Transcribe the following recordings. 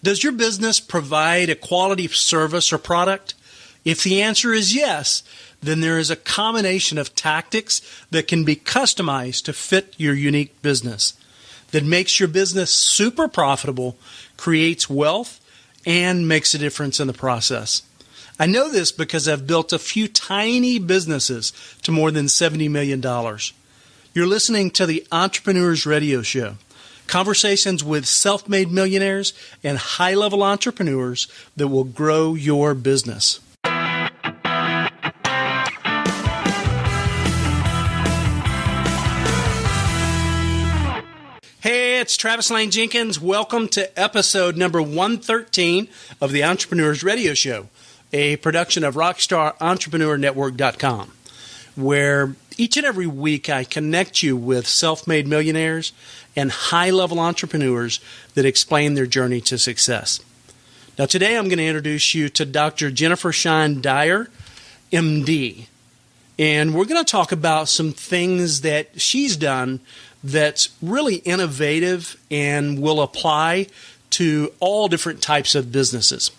Does your business provide a quality service or product? If the answer is yes, then there is a combination of tactics that can be customized to fit your unique business that makes your business super profitable, creates wealth, and makes a difference in the process. I know this because I've built a few tiny businesses to more than $70 million. You're listening to the Entrepreneurs Radio Show. Conversations with self-made millionaires and high-level entrepreneurs that will grow your business. Hey, it's Travis Lane Jenkins. Welcome to episode number 113 of the Entrepreneurs Radio Show, a production of RockstarEntrepreneurNetwork.com, where each and every week I connect you with self-made millionaires and high-level entrepreneurs that explain their journey to success. Now, today I'm going to introduce you to Dr. Jennifer Shine Dyer, MD, and we're going to talk about some things that she's done that's really innovative and will apply to all different types of businesses.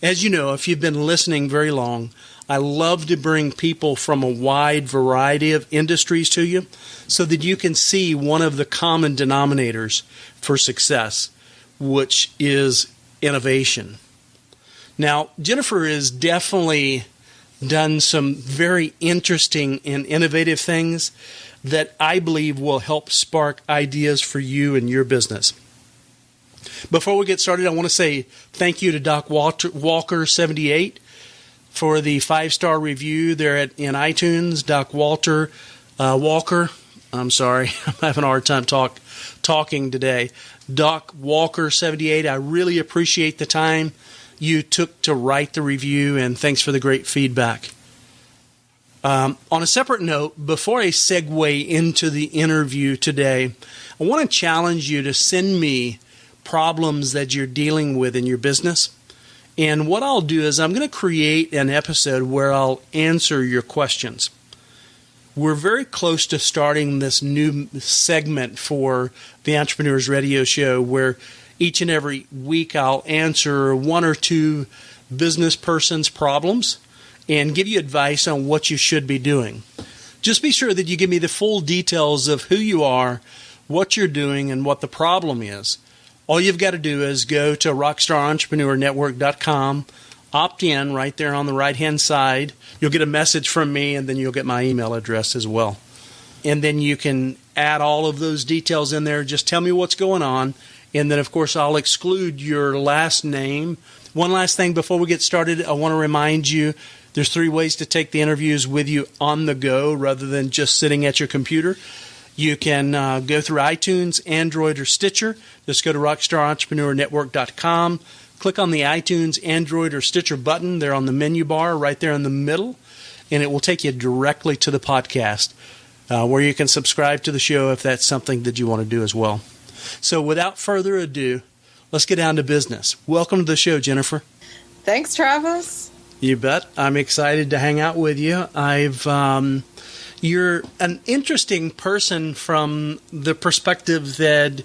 As you know, if you've been listening very long, I love to bring people from a wide variety of industries to you so that you can see one of the common denominators for success, which is innovation. Now, Jennifer has definitely done some very interesting and innovative things that I believe will help spark ideas for you and your business. Before we get started, I want to say thank you to Doc Walker78 for the 5-star review there in iTunes. Doc Walker, I'm sorry, I'm having a hard time talking today. Doc Walker78, I really appreciate the time you took to write the review, and thanks for the great feedback. On a separate note, before I segue into the interview today, I want to challenge you to send me problems that you're dealing with in your business. And what I'll do is I'm going to create an episode where I'll answer your questions. We're very close to starting this new segment for the Entrepreneurs Radio Show where each and every week I'll answer one or two business person's problems and give you advice on what you should be doing. Just be sure that you give me the full details of who you are, what you're doing, and what the problem is. All you've got to do is go to rockstarentrepreneur.network.com, opt in right there on the right-hand side. You'll get a message from me, and then you'll get my email address as well. And then you can add all of those details in there. Just tell me what's going on, and then, of course, I'll exclude your last name. One last thing before we get started, I want to remind you there's 3 ways to take the interviews with you on the go rather than just sitting at your computer. You can go through iTunes, Android, or Stitcher. Just go to rockstarentrepreneur.network.com. Click on the iTunes, Android, or Stitcher button. They're on the menu bar right there in the middle, and it will take you directly to the podcast where you can subscribe to the show if that's something that you want to do as well. So without further ado, let's get down to business. Welcome to the show, Jennifer. Thanks, Travis. You bet. I'm excited to hang out with you. You're an interesting person from the perspective that,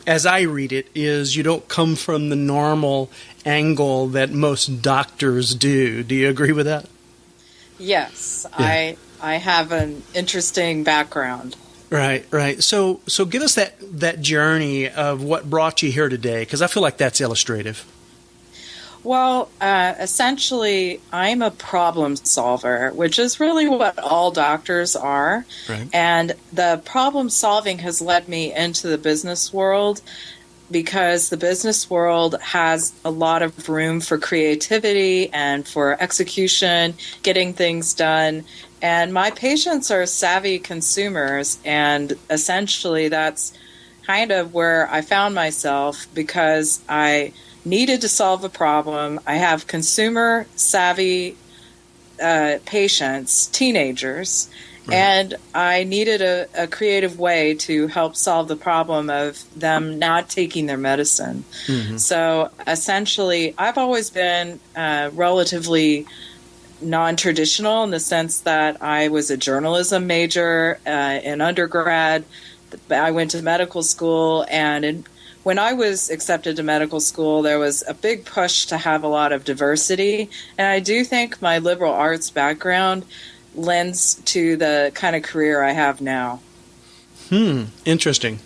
as I read it, is you don't come from the normal angle that most doctors do. Do you agree with that? Yes, yeah. I have an interesting background. Right. So give us that journey of what brought you here today, because I feel like that's illustrative. Well, essentially, I'm a problem solver, which is really what all doctors are. Right. And the problem solving has led me into the business world because the business world has a lot of room for creativity and for execution, getting things done. And my patients are savvy consumers, and essentially that's kind of where I found myself because I needed to solve a problem. I have consumer savvy patients, teenagers, right. And I needed a creative way to help solve the problem of them not taking their medicine. Mm-hmm. So essentially, I've always been relatively non-traditional in the sense that I was a journalism major in undergrad. I went to medical school, and when I was accepted to medical school, there was a big push to have a lot of diversity. And I do think my liberal arts background lends to the kind of career I have now. Interesting.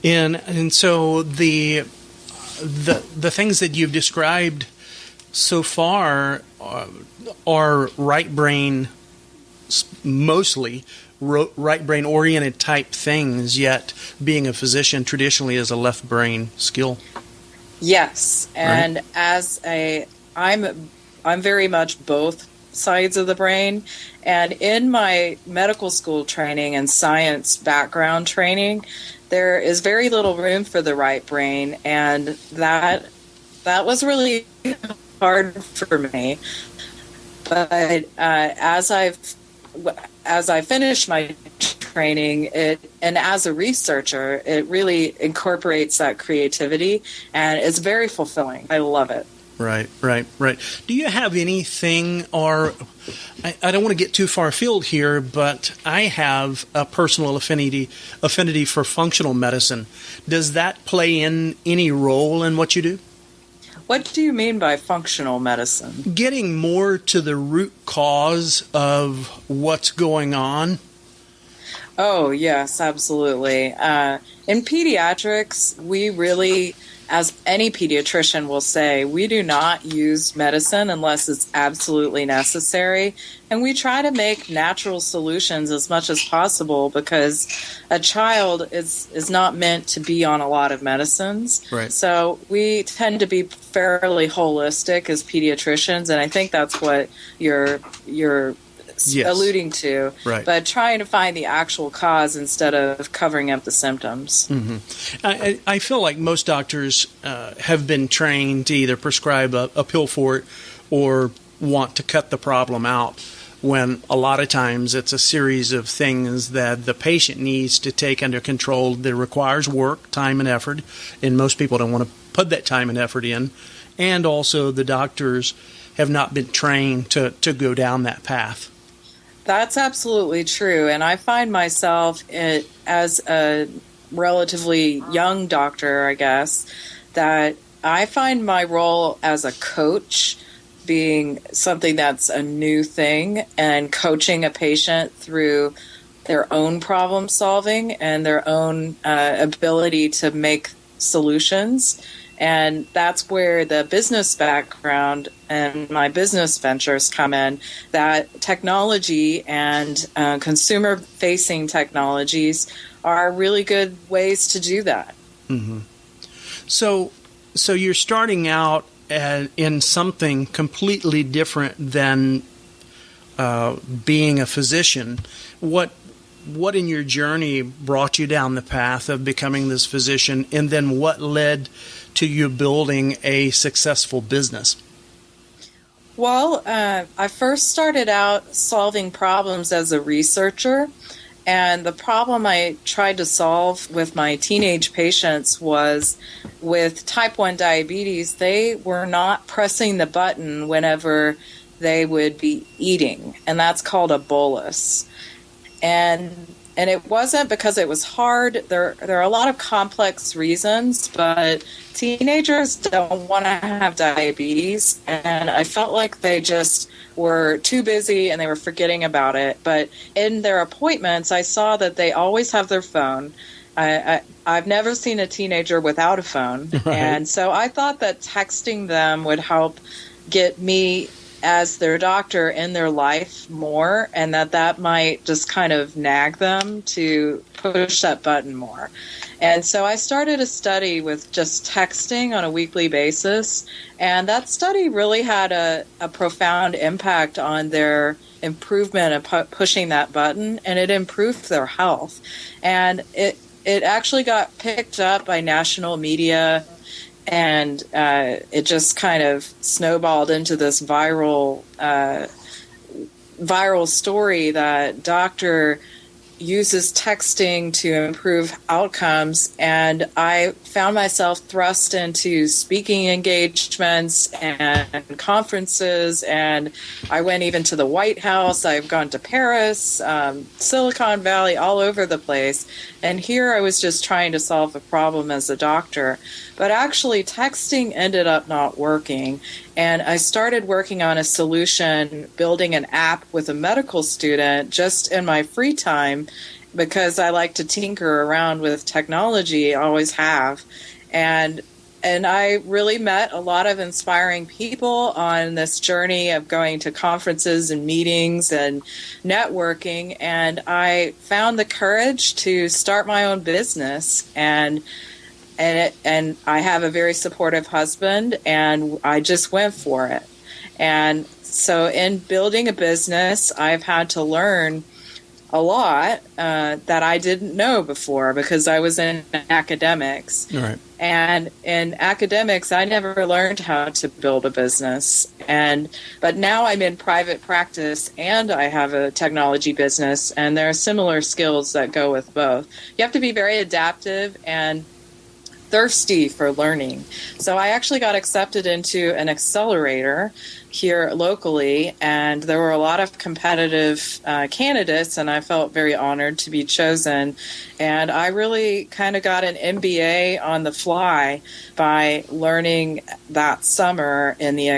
And so the things that you've described so far are right brain, mostly right brain oriented type things, yet being a physician traditionally is a left brain skill. Yes, and right. as I'm very much both sides of the brain, and in my medical school training and science background training, there is very little room for the right brain, and that was really hard for me. But as I finished my training, and as a researcher, it really incorporates that creativity, and it's very fulfilling. I love it. Right. Do you have anything, or I don't want to get too far afield here, but I have a personal affinity for functional medicine. Does that play in any role in what you do? What do you mean by functional medicine? Getting more to the root cause of what's going on. Oh, yes, absolutely. In pediatrics, we really, as any pediatrician will say, we do not use medicine unless it's absolutely necessary. And we try to make natural solutions as much as possible because a child is not meant to be on a lot of medicines. Right. So we tend to be fairly holistic as pediatricians, and I think that's what you're yes. alluding to, right. But trying to find the actual cause instead of covering up the symptoms. Mm-hmm. I feel like most doctors have been trained to either prescribe a pill for it or want to cut the problem out, when a lot of times it's a series of things that the patient needs to take under control that requires work, time, and effort, and most people don't want to put that time and effort in, and also the doctors have not been trained to go down that path. That's absolutely true. And I find myself, as a relatively young doctor, I guess, that I find my role as a coach being something that's a new thing, and coaching a patient through their own problem solving and their own ability to make solutions. And that's where the business background and my business ventures come in, that technology and consumer-facing technologies are really good ways to do that. Mm-hmm. So you're starting out in something completely different than being a physician. What in your journey brought you down the path of becoming this physician, and then what led to you building a successful business? Well, I first started out solving problems as a researcher, and the problem I tried to solve with my teenage patients was with type 1 diabetes. They were not pressing the button whenever they would be eating, and that's called a bolus. And it wasn't because it was hard. There are a lot of complex reasons, but teenagers don't want to have diabetes, and I felt like they just were too busy and they were forgetting about it. But in their appointments, I saw that they always have their phone. I've never seen a teenager without a phone, right. And so I thought that texting them would help get me as their doctor in their life more, and that might just kind of nag them to push that button more. And so I started a study with just texting on a weekly basis, and that study really had a profound impact on their improvement of pushing that button, and it improved their health. And it actually got picked up by national media, and it just kind of snowballed into this viral story that Dr. uses texting to improve outcomes, and I found myself thrust into speaking engagements and conferences, and I went even to the White House. I've gone to Paris, Silicon Valley, all over the place, and here I was just trying to solve a problem as a doctor, but actually texting ended up not working, and I started working on a solution, building an app with a medical student just in my free time, because I like to tinker around with technology, always have. And I really met a lot of inspiring people on this journey of going to conferences and meetings and networking. And I found the courage to start my own business. And I have a very supportive husband, and I just went for it. And so in building a business, I've had to learn a lot that I didn't know before, because I was in academics. Right. And in academics, I never learned how to build a business. But now I'm in private practice and I have a technology business, and there are similar skills that go with both. You have to be very adaptive and thirsty for learning. So I actually got accepted into an accelerator here locally, and there were a lot of competitive candidates, and I felt very honored to be chosen. And I really kind of got an MBA on the fly by learning that summer in the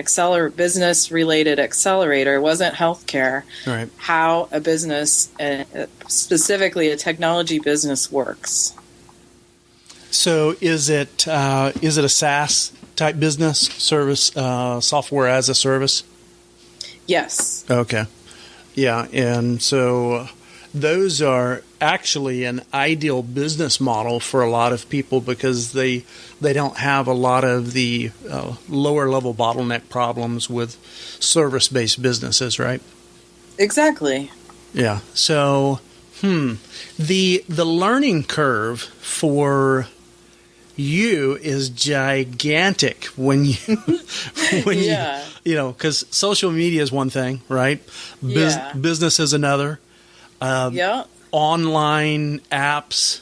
business-related accelerator. It wasn't healthcare, Right. how a business, specifically a technology business, works. So is it a SaaS type business, service, software as a service? Yes. Okay. Yeah, and so those are actually an ideal business model for a lot of people, because they don't have a lot of the lower level bottleneck problems with service-based businesses, right? Exactly. Yeah. So, the learning curve for you is gigantic when you Yeah. because social media is one thing, right? Yeah. Business is another. Yeah. Online apps,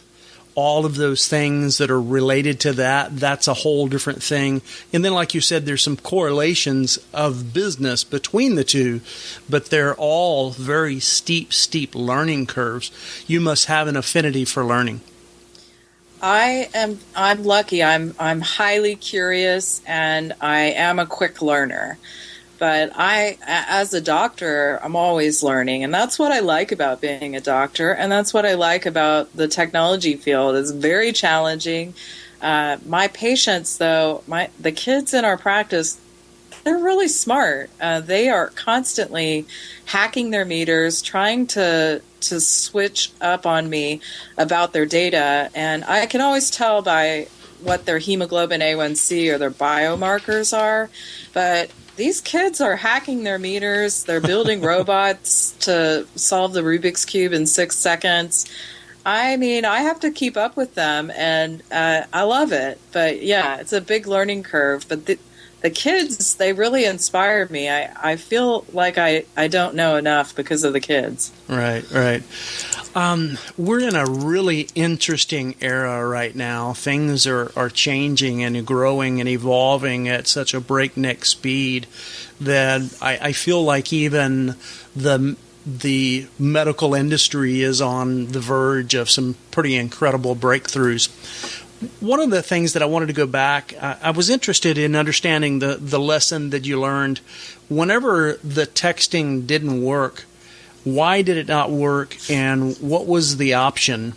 all of those things that are related to that's a whole different thing. And then, like you said, there's some correlations of business between the two, but they're all very steep learning curves. You must have an affinity for learning. I'm lucky. I'm highly curious, and I am a quick learner. But as a doctor, I'm always learning, and that's what I like about being a doctor, and that's what I like about the technology field. It's very challenging. My patients, though, the kids in our practice, they're really smart. They are constantly hacking their meters, trying to switch up on me about their data, and I can always tell by what their hemoglobin A1C or their biomarkers are, but these kids are hacking their meters. They're building robots to solve the Rubik's Cube in 6 seconds. I mean, I have to keep up with them, and I love it. But yeah, it's a big learning curve. But the kids, they really inspire me. I feel like I don't know enough because of the kids. Right. We're in a really interesting era right now. Things are changing and growing and evolving at such a breakneck speed that I feel like even the medical industry is on the verge of some pretty incredible breakthroughs. One of the things that I wanted to go back, I was interested in understanding the lesson that you learned. Whenever the texting didn't work, why did it not work, and what was the option?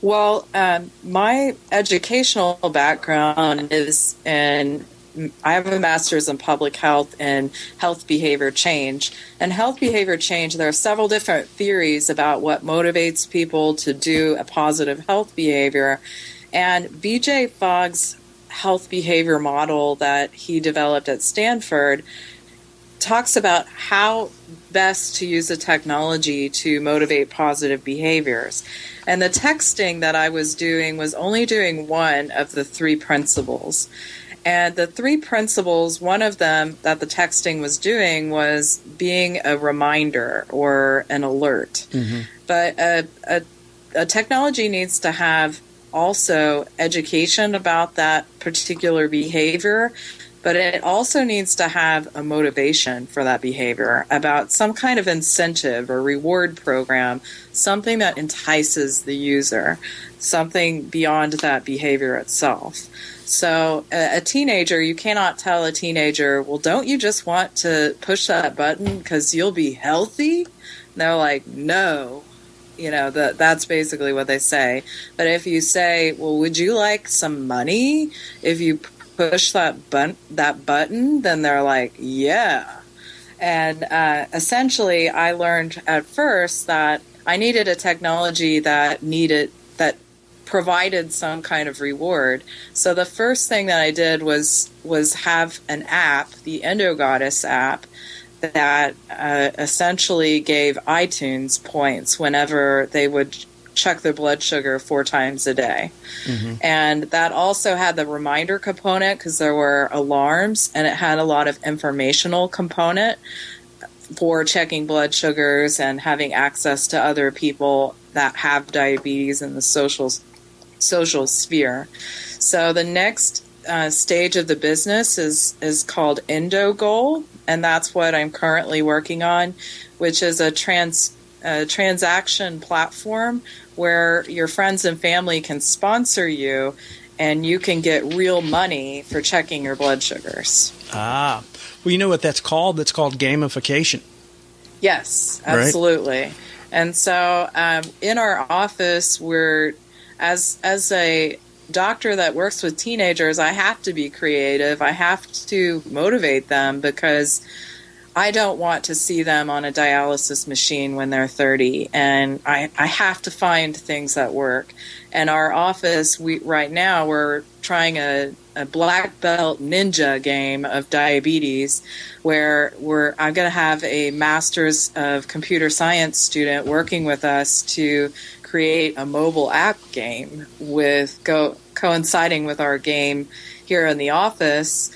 Well, my educational background is I have a master's in public health and health behavior change. And health behavior change, there are several different theories about what motivates people to do a positive health behavior. And B.J. Fogg's health behavior model that he developed at Stanford talks about how best to use a technology to motivate positive behaviors. And the texting that I was doing was only doing one of the 3 principles. And the three principles, one of them that the texting was doing was being a reminder or an alert. Mm-hmm. But a technology needs to have also education about that particular behavior, but it also needs to have a motivation for that behavior, about some kind of incentive or reward program, something that entices the user, something beyond that behavior itself. So a teenager, you cannot tell a teenager, well, don't you just want to push that button because you'll be healthy? And they're like, no. That's basically what they say. But if you say, well, would you like some money if you push that button, then they're like, yeah. And essentially, I learned at first that I needed a technology that provided some kind of reward. So the first thing that I did was have an app, the EndoGoddess app, that essentially gave iTunes points whenever they would check their blood sugar 4 times a day. Mm-hmm. And that also had the reminder component because there were alarms, and it had a lot of informational component for checking blood sugars and having access to other people that have diabetes in the social sphere. So the next stage of the business is called EndoGoal, and that's what I'm currently working on, which is a transaction platform where your friends and family can sponsor you, and you can get real money for checking your blood sugars. Ah, well, you know what that's called? That's called gamification. Yes, absolutely. Right? And so in our office, we're as a doctor that works with teenagers, I have to be creative. I have to motivate them because I don't want to see them on a dialysis machine when they're 30, and I have to find things that work. And our office, right now, we're trying a black belt ninja game of diabetes where I'm going to have a master's of computer science student working with us to create a mobile app game coinciding with our game here in the office.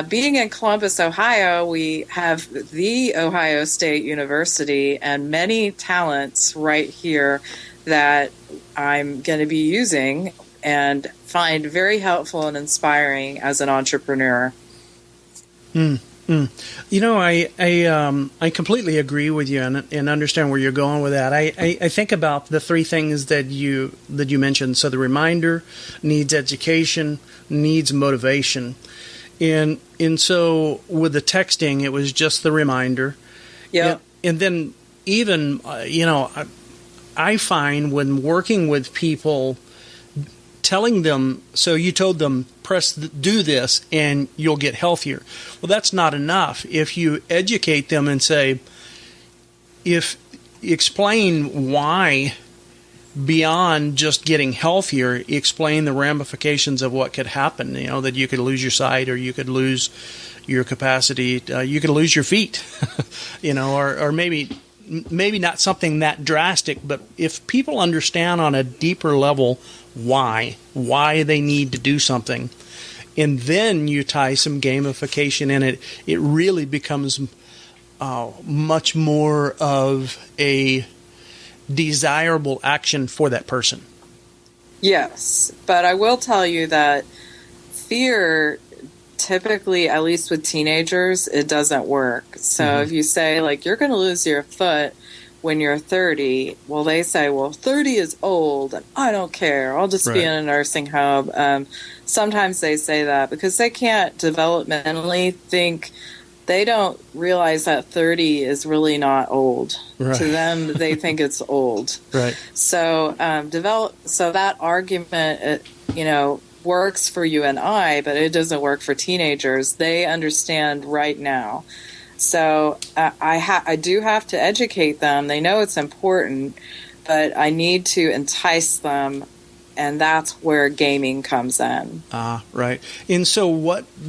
Being in Columbus, Ohio, we have the Ohio State University and many talents right here that I'm going to be using and find very helpful and inspiring as an entrepreneur. You know, I completely agree with you and understand where you're going with that. I think about the 3 things that you mentioned. So the reminder, needs education, needs motivation. And so with the texting, it was just the reminder. Yeah. And then even, I find when working with people, telling them, so you told them, do this and you'll get healthier. Well, that's not enough. If you educate them and say, explain why, beyond just getting healthier, explain the ramifications of what could happen. That you could lose your sight, or you could lose your capacity, you could lose your feet, or maybe not something that drastic. But if people understand on a deeper level why they need to do something, and then you tie some gamification in it, it really becomes much more of a desirable action for that person. Yes, but I will tell you that fear, typically, at least with teenagers, it doesn't work. So if you say, like, you're going to lose your foot when you're 30, well, they say, well, 30 is old, and I don't care. I'll just be in a nursing home. Sometimes they say that because they can't developmentally think. They don't realize that 30 is really not old. Right. To them, they think it's old. Right. So so that argument, works for you and I, but it doesn't work for teenagers. They understand right now. So I do have to educate them. They know it's important, but I need to entice them. And that's where gaming comes in. Right. And so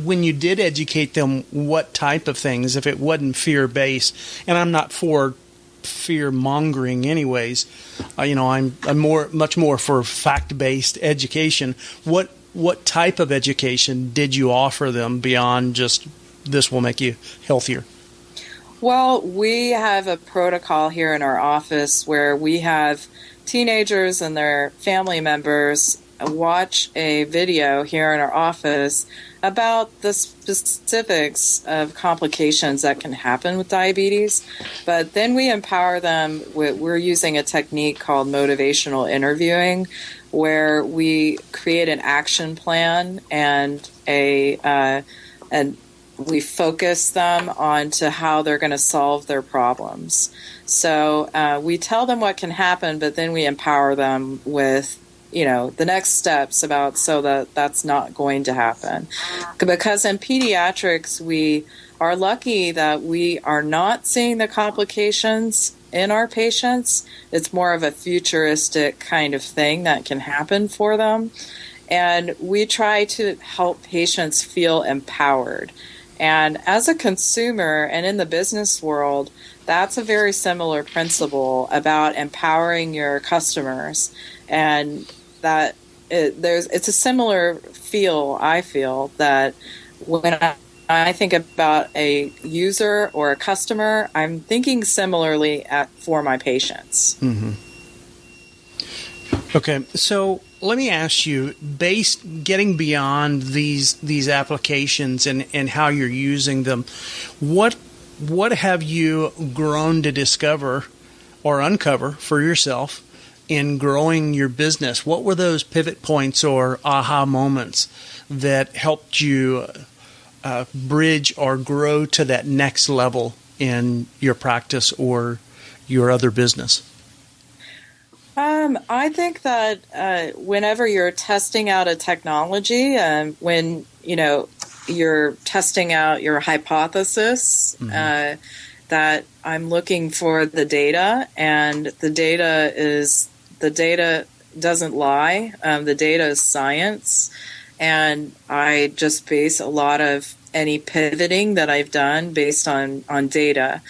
when you did educate them, what type of things, if it wasn't fear-based, and I'm not for fear-mongering anyways, I'm much more for fact-based education. What what type of education did you offer them beyond just this will make you healthier? Well, we have a protocol here in our office where we have teenagers and their family members watch a video here in our office about the specifics of complications that can happen with diabetes. But then we empower them we're using a technique called motivational interviewing, where we create an action plan and we focus them on to how they're going to solve their problems. So we tell them what can happen, but then we empower them with the next steps about so that that's not going to happen. Because in pediatrics, we are lucky that we are not seeing the complications in our patients. It's more of a futuristic kind of thing that can happen for them. And we try to help patients feel empowered. And as a consumer and in the business world, that's a very similar principle about empowering your customers. And that it's a similar feel, I feel, that when I think about a user or a customer, I'm thinking similarly for my patients. Mm-hmm. Okay, so let me ask you, getting beyond these applications and how you're using them, what have you grown to discover or uncover for yourself in growing your business? What were those pivot points or aha moments that helped you bridge or grow to that next level in your practice or your other business? I think that whenever you're testing out a technology, when you're testing out your hypothesis, mm-hmm. That I'm looking for the data, and the data doesn't lie. The data is science, and I just base a lot of any pivoting that I've done based on data.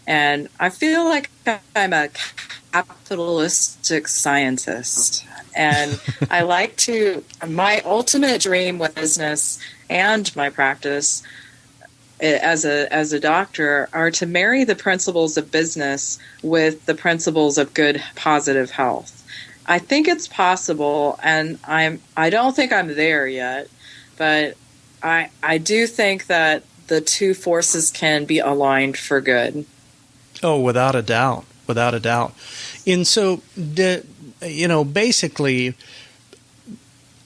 And I feel like I'm a capitalistic scientist, and I like my ultimate dream with business and my practice as a doctor are to marry the principles of business with the principles of good, positive health. I think it's possible, and I don't think I'm there yet, but I do think that the two forces can be aligned for good. Oh, without a doubt. Without a doubt. And so, basically,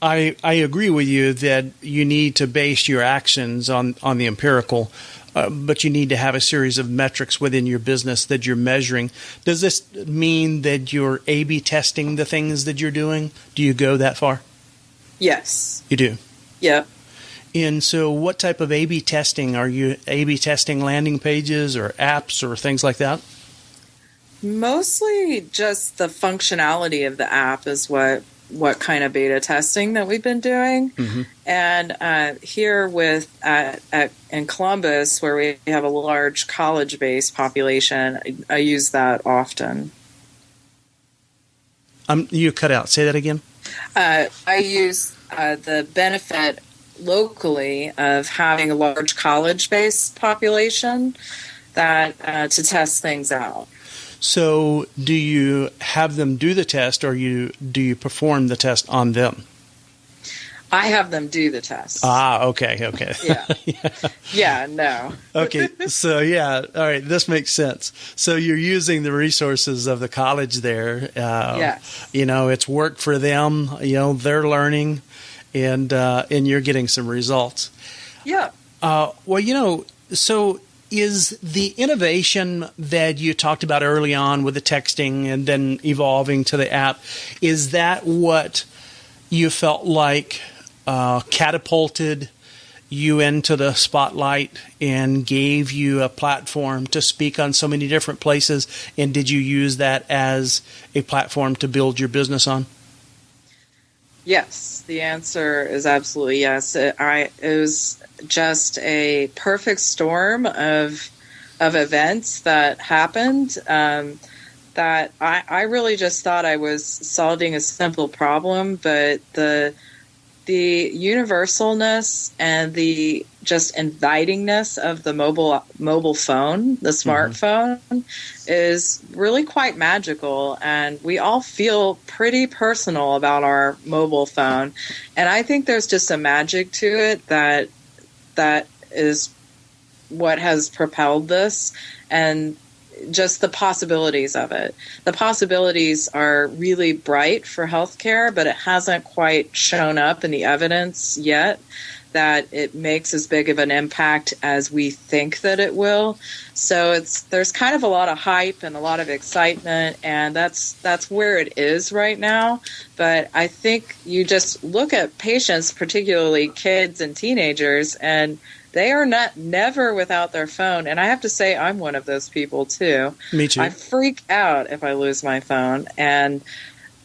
I agree with you that you need to base your actions on the empirical, but you need to have a series of metrics within your business that you're measuring. Does this mean that you're A/B testing the things that you're doing? Do you go that far? Yes. You do? Yeah. And so what type of A/B testing? Are you A/B testing landing pages or apps or things like that? Mostly just the functionality of the app is what kind of beta testing that we've been doing. Mm-hmm. And here in Columbus, where we have a large college-based population, I use that often. You cut out. Say that again. I use the benefit locally of having a large college-based population that to test things out. So do you have them do the test, or do you perform the test on them? I have them do the test. Okay. Yeah. Yeah, no. Okay, so all right, this makes sense. So you're using the resources of the college there. Yes. It's worked for them. They're learning, and you're getting some results. Yeah. So is the innovation that you talked about early on with the texting and then evolving to the app, is that what you felt like catapulted you into the spotlight and gave you a platform to speak on so many different places? And did you use that as a platform to build your business on? Yes, the answer is absolutely yes. It was just a perfect storm of events that happened that I really just thought I was solving a simple problem, but the the universalness and the just invitingness of the mobile phone, the smartphone, is really quite magical, and we all feel pretty personal about our mobile phone. And I think there's just a magic to it that is what has propelled this, and just the possibilities of it. The possibilities are really bright for healthcare, but it hasn't quite shown up in the evidence yet that it makes as big of an impact as we think that it will. So there's kind of a lot of hype and a lot of excitement, and that's where it is right now. But I think you just look at patients, particularly kids and teenagers, and they are never without their phone. And I have to say, I'm one of those people, too. Me too. I freak out if I lose my phone. And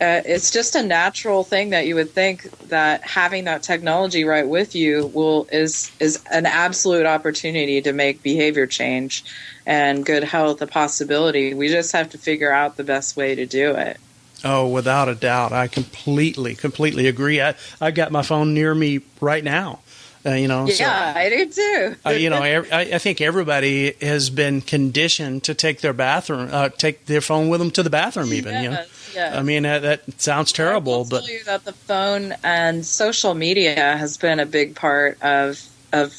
it's just a natural thing that you would think that having that technology right with you is an absolute opportunity to make behavior change and good health a possibility. We just have to figure out the best way to do it. Oh, without a doubt. I completely agree. I've got my phone near me right now. Yeah, so, I do too. I think everybody has been conditioned to take their phone with them to the bathroom. Even Yes. I mean that sounds terrible, I will tell you that the phone and social media has been a big part of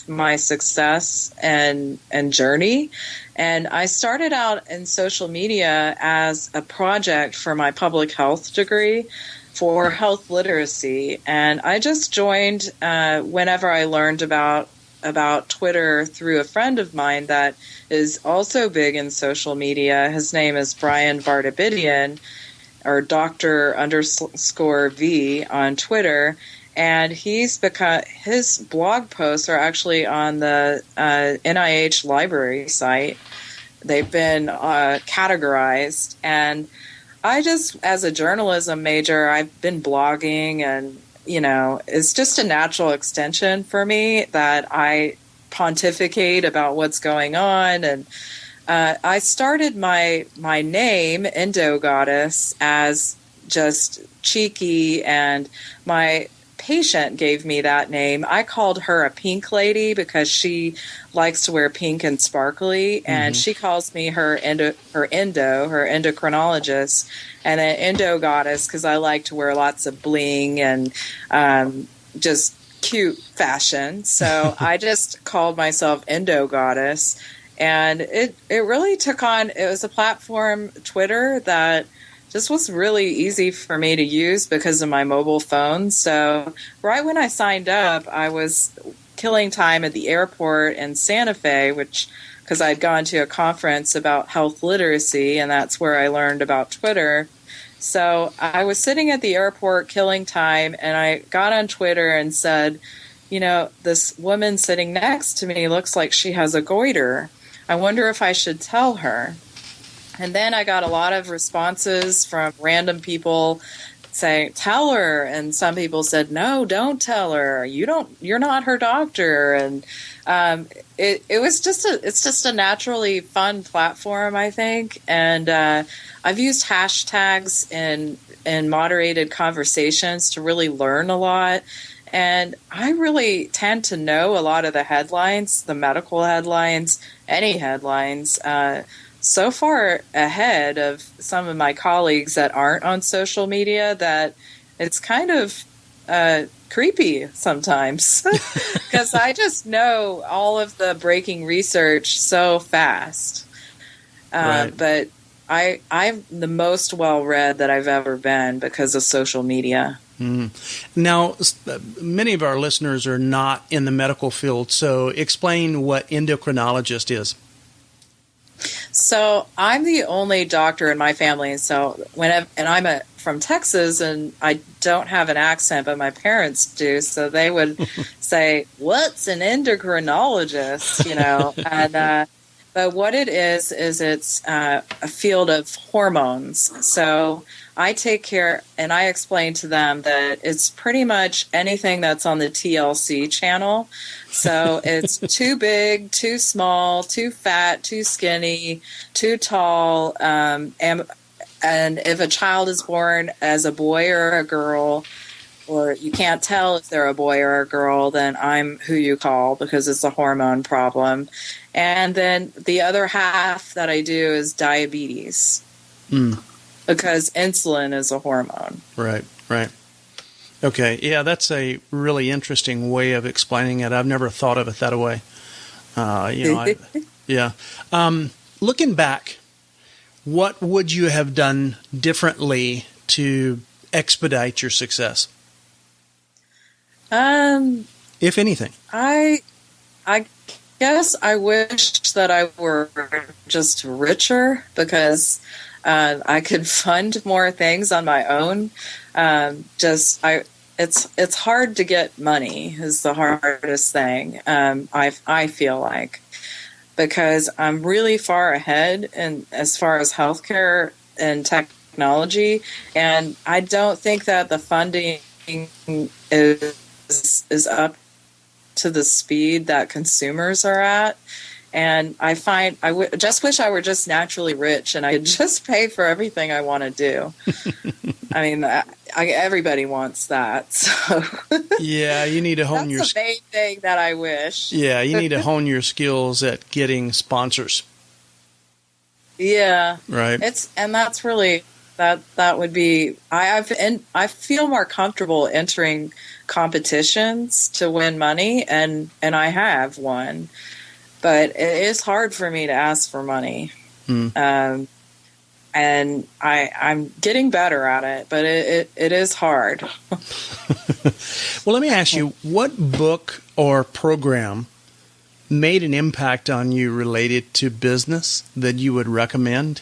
my success and journey. And I started out in social media as a project for my public health degree, for health literacy. And I just joined whenever I learned about Twitter through a friend of mine that is also big in social media. His name is Brian Vardabidian, or Dr_V on Twitter. And his blog posts are actually on the NIH library site. They've been categorized, and I just, as a journalism major, I've been blogging, and, it's just a natural extension for me that I pontificate about what's going on. And I started my name, Endo Goddess, as just cheeky, and my patient gave me that name. I called her a pink lady because she likes to wear pink and sparkly, and she calls me her endocrinologist, and an endo goddess because I like to wear lots of bling and just cute fashion. So I just called myself Endo Goddess, and it really took on. It was a platform, Twitter, that just was really easy for me to use because of my mobile phone. So right when I signed up, I was killing time at the airport in Santa Fe, because I'd gone to a conference about health literacy, and that's where I learned about Twitter. So I was sitting at the airport killing time, and I got on Twitter and said, this woman sitting next to me looks like she has a goiter. I wonder if I should tell her. And then I got a lot of responses from random people saying, tell her. And some people said, no, don't tell her. You're not her doctor. And it's just a naturally fun platform, I think. And I've used hashtags in moderated conversations to really learn a lot. And I really tend to know a lot of the headlines, the medical headlines, any headlines, so far ahead of some of my colleagues that aren't on social media that it's kind of creepy sometimes because I just know all of the breaking research so fast. Right. But I'm the most well-read that I've ever been because of social media. Now, many of our listeners are not in the medical field, so explain what endocrinologist is. So I'm the only doctor in my family. So I'm from Texas, and I don't have an accent, but my parents do. So they would say, "What's an endocrinologist?" And but what it is it's a field of hormones. So I take care, and I explain to them that it's pretty much anything that's on the TLC channel. So it's too big, too small, too fat, too skinny, too tall. And if a child is born as a boy or a girl, or you can't tell if they're a boy or a girl, then I'm who you call because it's a hormone problem. And then the other half that I do is diabetes because insulin is a hormone. Right, right. Okay, yeah, that's a really interesting way of explaining it. I've never thought of it that way. Looking back, what would you have done differently to expedite your success? If anything. I guess I wish that I were just richer because I could fund more things on my own. It's hard to get money is the hardest thing. I feel like, because I'm really far ahead in as far as healthcare and technology, and I don't think that the funding is up to the speed that consumers are at. And I find just wish I were just naturally rich and I could just pay for everything I want to do. I mean, everybody wants that. So yeah, you need to hone that's the main thing that I wish. Yeah, you need to hone your skills at getting sponsors. Yeah, right. That's really that would be. I feel more comfortable entering competitions to win money, and I have won. But it is hard for me to ask for money. And I'm getting better at it, but it is hard. Well, let me ask you, what book or program made an impact on you related to business that you would recommend?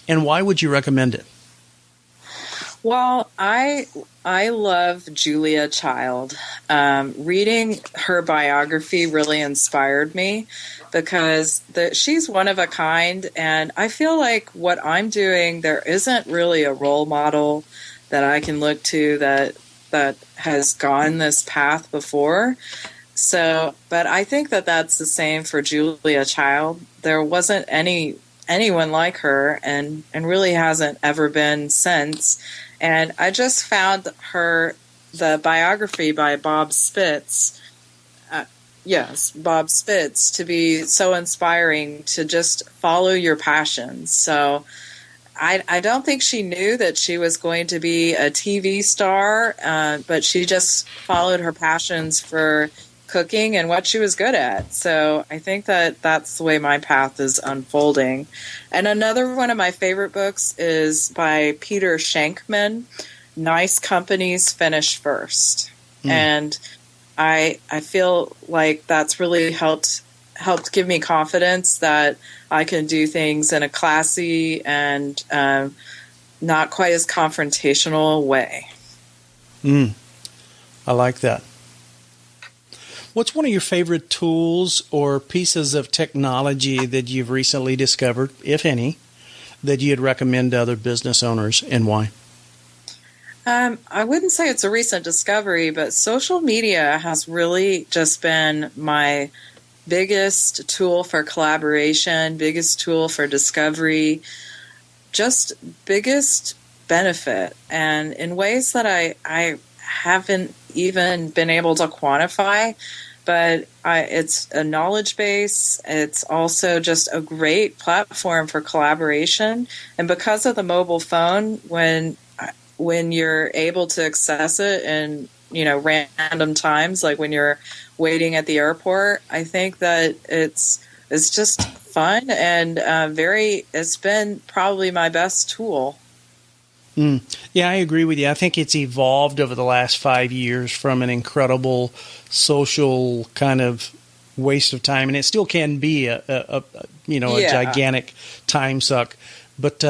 And why would you recommend it? Well, I love Julia Child. Reading her biography really inspired me because she's one of a kind, and I feel like what I'm doing, there isn't really a role model that I can look to that has gone this path before. So, but I think that that's the same for Julia Child. There wasn't anyone like her, and really hasn't ever been since. And I just found the biography by Bob Spitz, Bob Spitz, to be so inspiring to just follow your passions. So I don't think she knew that she was going to be a TV star, but she just followed her passions for cooking and what she was good at. So I think that that's the way my path is unfolding. And another one of my favorite books is by Peter Shankman, Nice Companies Finish First. And I feel like that's really helped give me confidence that I can do things in a classy and not quite as confrontational way. I like that. What's one of your favorite tools or pieces of technology that you've recently discovered, if any, that you'd recommend to other business owners, and why? I wouldn't say it's a recent discovery, but social media has really just been my biggest tool for collaboration, biggest tool for discovery, just biggest benefit, and in ways that I haven't even been able to quantify, but it's a knowledge base. It's also just a great platform for collaboration. And because of the mobile phone, when you're able to access it in random times, like when you're waiting at the airport, I think that it's just fun and it's been probably my best tool. Yeah, I agree with you. I think it's evolved over the last 5 years from an incredible social kind of waste of time, and it still can be a gigantic time suck. But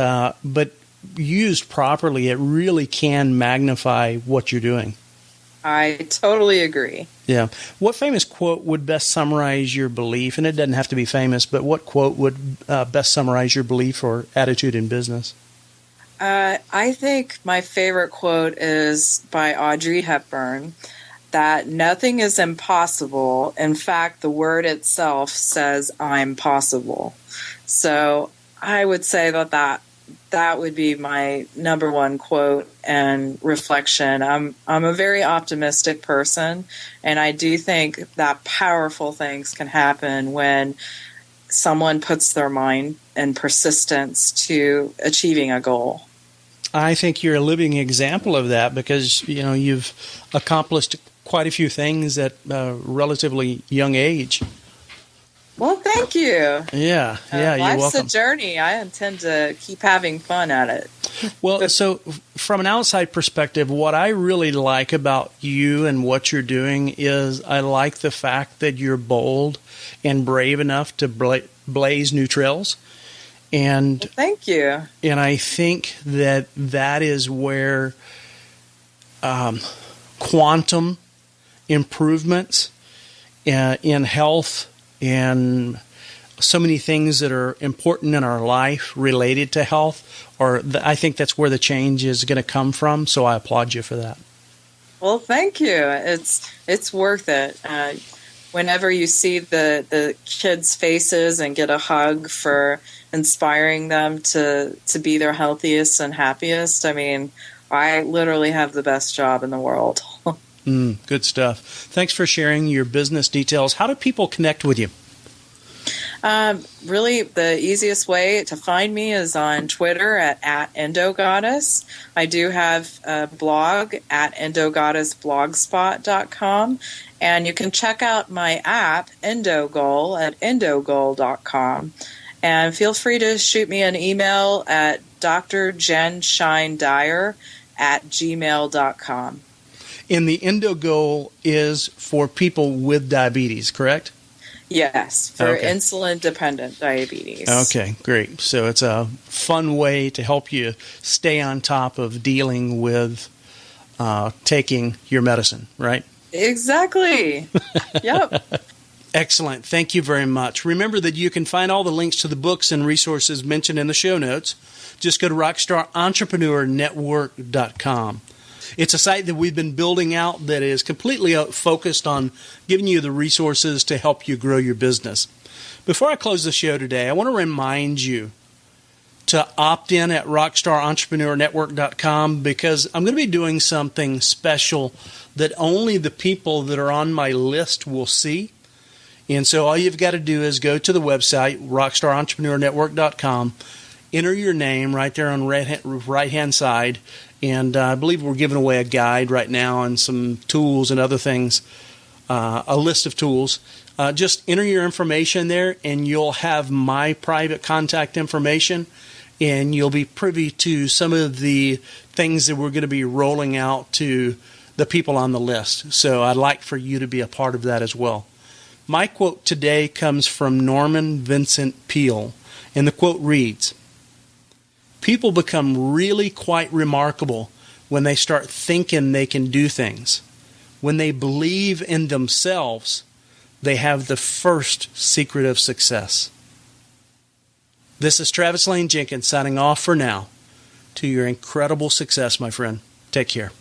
used properly, it really can magnify what you're doing. I totally agree. Yeah. What famous quote would best summarize your belief? And it doesn't have to be famous, but what quote would best summarize your belief or attitude in business? I think my favorite quote is by Audrey Hepburn, that nothing is impossible. In fact, the word itself says I'm possible. So I would say that that would be my number one quote and reflection. I'm a very optimistic person, and I do think that powerful things can happen when someone puts their mind and persistence to achieving a goal. I think you're a living example of that because, you've accomplished quite a few things at a relatively young age. Well, thank you. Yeah, you're welcome. Life's a journey. I intend to keep having fun at it. Well, so from an outside perspective, what I really like about you and what you're doing is I like the fact that you're bold and brave enough to blaze new trails. And well, thank you. And I think that is where quantum improvements in health and so many things that are important in our life related to health, I think that's where the change is going to come from. So I applaud you for that. Well, thank you. It's worth it. Whenever you see the kids' faces and get a hug for inspiring them to be their healthiest and happiest, I mean, I literally have the best job in the world. Good stuff. Thanks for sharing your business details. How do people connect with you? Really, the easiest way to find me is on Twitter at EndoGoddess. I do have a blog at EndoGoddessBlogspot.com, and you can check out my app, EndoGoal, at EndoGoal.com. And feel free to shoot me an email at drjenshinedyer@gmail.com. And the EndoGoal is for people with diabetes, correct? Yes, for insulin-dependent diabetes. Okay, great. So it's a fun way to help you stay on top of dealing with taking your medicine, right? Exactly. Yep. Excellent. Thank you very much. Remember that you can find all the links to the books and resources mentioned in the show notes. Just go to rockstarentrepreneur.network.com. It's a site that we've been building out that is completely focused on giving you the resources to help you grow your business. Before I close the show today, I want to remind you to opt in at rockstarentrepreneur.network.com because I'm going to be doing something special that only the people that are on my list will see. And so all you've got to do is go to the website, rockstarentrepreneur.network.com, enter your name right there on the right-hand side, and I believe we're giving away a guide right now and some tools and other things, a list of tools. Just enter your information there, and you'll have my private contact information, and you'll be privy to some of the things that we're going to be rolling out to the people on the list. So I'd like for you to be a part of that as well. My quote today comes from Norman Vincent Peale, and the quote reads, "People become really quite remarkable when they start thinking they can do things. When they believe in themselves, they have the first secret of success." This is Travis Lane Jenkins signing off for now. To your incredible success, my friend. Take care.